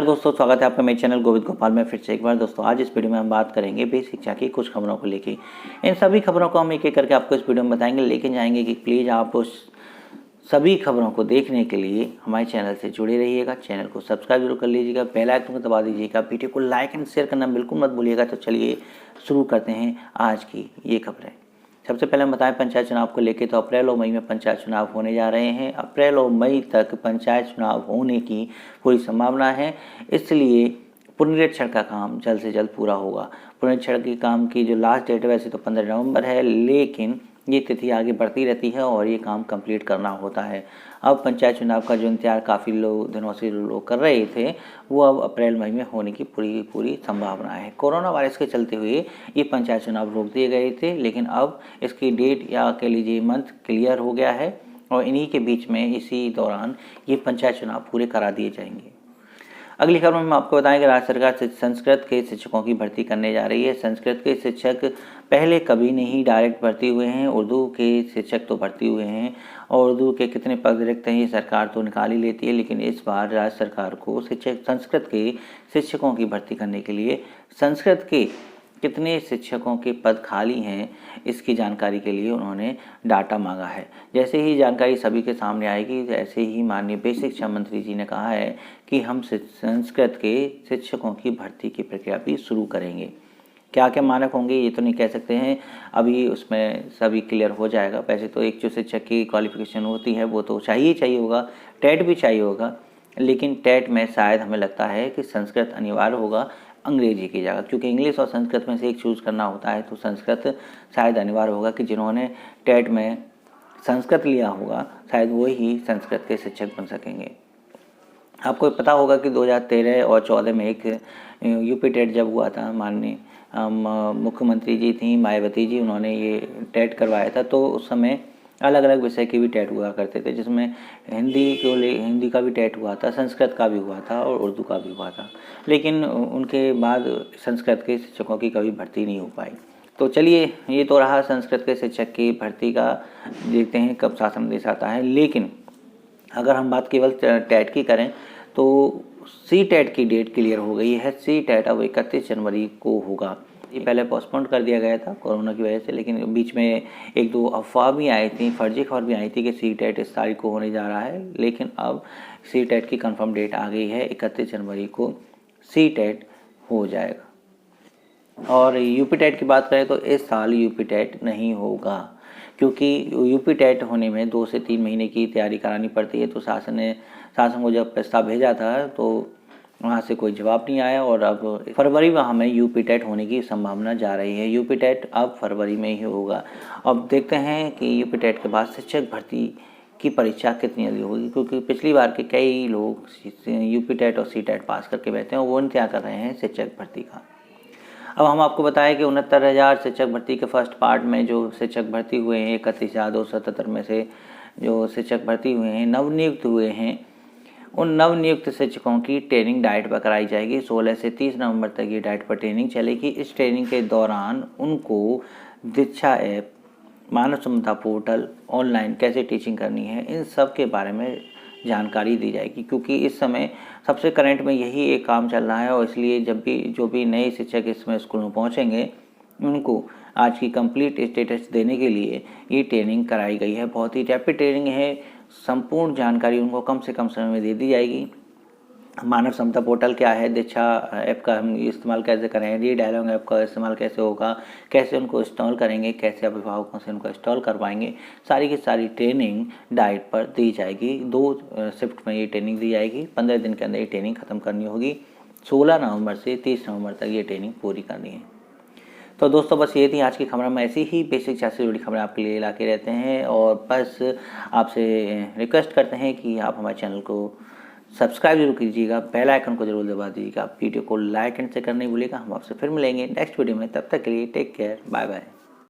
नमस्कार दोस्तों, स्वागत है आपका मेरे चैनल गोविंद गोपाल में फिर से एक बार। दोस्तों आज इस वीडियो में हम बात करेंगे बेसिक शिक्षा की कुछ खबरों को लेके। इन सभी खबरों को हम एक एक करके आपको इस वीडियो में बताएंगे, लेकिन जाएंगे कि प्लीज़ आप उस सभी खबरों को देखने के लिए हमारे चैनल से जुड़े रहिएगा। चैनल को सब्सक्राइब जरूर कर लीजिएगा, बेल आइकन को दबा दीजिएगा, वीडियो को लाइक एंड शेयर करना बिल्कुल मत भूलिएगा। तो चलिए शुरू करते हैं आज की ये खबरें। सबसे पहले हम बताएं पंचायत चुनाव को लेकर। तो अप्रैल और मई में पंचायत चुनाव होने जा रहे हैं। अप्रैल और मई तक पंचायत चुनाव होने की पूरी संभावना है, इसलिए पुनरीक्षण का काम जल्द से जल्द पूरा होगा। पुनरीक्षण के काम की जो लास्ट डेट है वैसे तो 15 नवंबर है, लेकिन ये तिथि आगे बढ़ती रहती है और ये काम कंप्लीट करना होता है। अब पंचायत चुनाव का जो इंतजार काफ़ी दिनों से लोग कर रहे थे, वो अब अप्रैल मई में होने की पूरी संभावना है। कोरोना वायरस के चलते हुए ये पंचायत चुनाव रोक दिए गए थे, लेकिन अब इसकी डेट या कह लीजिए मंथ क्लियर हो गया है और इन्हीं के बीच में इसी दौरान ये पंचायत चुनाव पूरे करा दिए जाएंगे। अगली खबर में हम आपको बताएं कि राज्य सरकार संस्कृत के शिक्षकों की भर्ती करने जा रही है। संस्कृत के शिक्षक पहले कभी नहीं डायरेक्ट भर्ती हुए हैं, उर्दू के शिक्षक तो भर्ती हुए हैं और उर्दू के कितने पद रिक्त हैं ये सरकार तो निकाल ही लेती है, लेकिन इस बार राज्य सरकार को संस्कृत के शिक्षकों की भर्ती करने के लिए संस्कृत के कितने शिक्षकों के पद खाली हैं इसकी जानकारी के लिए उन्होंने डाटा मांगा है। जैसे ही जानकारी सभी के सामने आएगी, ऐसे ही माननीय बेसिक शिक्षा मंत्री जी ने कहा है कि हम संस्कृत के शिक्षकों की भर्ती की प्रक्रिया भी शुरू करेंगे। क्या क्या मानक होंगे ये तो नहीं कह सकते हैं, अभी उसमें सभी क्लियर हो जाएगा। वैसे तो एक जो शिक्षक की क्वालिफिकेशन होती है वो तो चाहिए होगा, टेट भी चाहिए होगा, लेकिन टेट में शायद हमें लगता है कि संस्कृत अनिवार्य होगा अंग्रेजी की जगह, क्योंकि इंग्लिश और संस्कृत में से एक चूज़ करना होता है। तो संस्कृत शायद अनिवार्य होगा कि जिन्होंने टेट में संस्कृत लिया होगा शायद वो ही संस्कृत के शिक्षक बन सकेंगे। आपको पता होगा कि 2013 और 14 में एक यूपी टेट जब हुआ था, माननीय मुख्यमंत्री जी थी मायावती जी, उन्होंने ये टेट करवाया था। तो उस समय अलग अलग विषय के भी टेट हुआ करते थे, जिसमें हिंदी का भी टेट हुआ था, संस्कृत का भी हुआ था और उर्दू का भी हुआ था, लेकिन उनके बाद संस्कृत के शिक्षकों की कभी भर्ती नहीं हो पाई। तो चलिए, ये तो रहा संस्कृत के शिक्षक की भर्ती का, देखते हैं कब शासनादेश आता है। लेकिन अगर हम बात केवल टेट की करें तो सी टेट की डेट क्लियर हो गई है। सी टेट अब 31 जनवरी को होगा। ये पहले पोस्टपोन कर दिया गया था कोरोना की वजह से, लेकिन बीच में एक दो अफवाह भी आई थी, फर्जी खबर भी आई थी कि सी टेट इस तारीख को होने जा रहा है, लेकिन अब सी टेट की कंफर्म डेट आ गई है। 31 जनवरी को सी टेट हो जाएगा। और यूपी टेट की बात करें तो इस साल यूपी टेट नहीं होगा, क्योंकि यूपी टेट होने में 2 से 3 महीने की तैयारी करानी पड़ती है। तो शासन को जब प्रस्ताव भेजा था तो वहाँ से कोई जवाब नहीं आया और अब फरवरी में हमें यूपी टेट होने की संभावना जा रही है। यूपी टेट अब फरवरी में ही होगा। अब देखते हैं कि यूपी टेट के बाद शिक्षक भर्ती की परीक्षा कितनी जल्दी होगी, क्योंकि पिछली बार के कई लोग यूपी टेट और सी टेट पास करके बैठे हैं, वो इंतजार कर रहे हैं शिक्षक भर्ती का। अब हम आपको बताएं कि 69,000 शिक्षक भर्ती के फर्स्ट पार्ट में जो शिक्षक भर्ती हुए हैं, 31,277 में से जो शिक्षक भर्ती हुए हैं, नवनियुक्त हुए हैं, उन नवनियुक्त शिक्षकों की ट्रेनिंग डाइट पर कराई जाएगी। 16 से 30 नवंबर तक ये डाइट पर ट्रेनिंग चलेगी। इस ट्रेनिंग के दौरान उनको दीक्षा ऐप, मानव क्षमता पोर्टल, ऑनलाइन कैसे टीचिंग करनी है, इन सब के बारे में जानकारी दी जाएगी, क्योंकि इस समय सबसे करंट में यही एक काम चल रहा है। और इसलिए जो भी नए शिक्षक इसमें स्कूल में पहुँचेंगे उनको आज की कंप्लीट स्टेटस देने के लिए ये ट्रेनिंग कराई गई है। बहुत ही रैपिड ट्रेनिंग है, संपूर्ण जानकारी उनको कम से कम समय में दे दी जाएगी। मानव क्षमता पोर्टल क्या है, दीक्षा ऐप का हम इस्तेमाल कैसे करें, री डायलॉग ऐप का इस्तेमाल कैसे होगा, कैसे उनको इंस्टॉल करेंगे, कैसे अभिभावकों से उनको इंस्टॉल करवाएंगे, सारी की सारी ट्रेनिंग डाइट पर दी जाएगी। 2 शिफ्ट में ये ट्रेनिंग दी जाएगी। 15 दिन के अंदर ये ट्रेनिंग खत्म करनी होगी। 16 नवंबर से 30 नवंबर तक ये ट्रेनिंग पूरी करनी है। तो दोस्तों बस ये थी आज की खबर। में ऐसी ही बेसिक शिक्षा से जुड़ी खबरें आपके लिए लाके रहते हैं और बस आपसे रिक्वेस्ट करते हैं कि आप हमारे चैनल को सब्सक्राइब जरूर कीजिएगा, बेल आइकन को जरूर दबा दीजिएगा, वीडियो को लाइक एंड शेयर करना नहीं भूलिएगा। हम आपसे फिर मिलेंगे नेक्स्ट वीडियो में, तब तक के लिए टेक केयर, बाय बाय।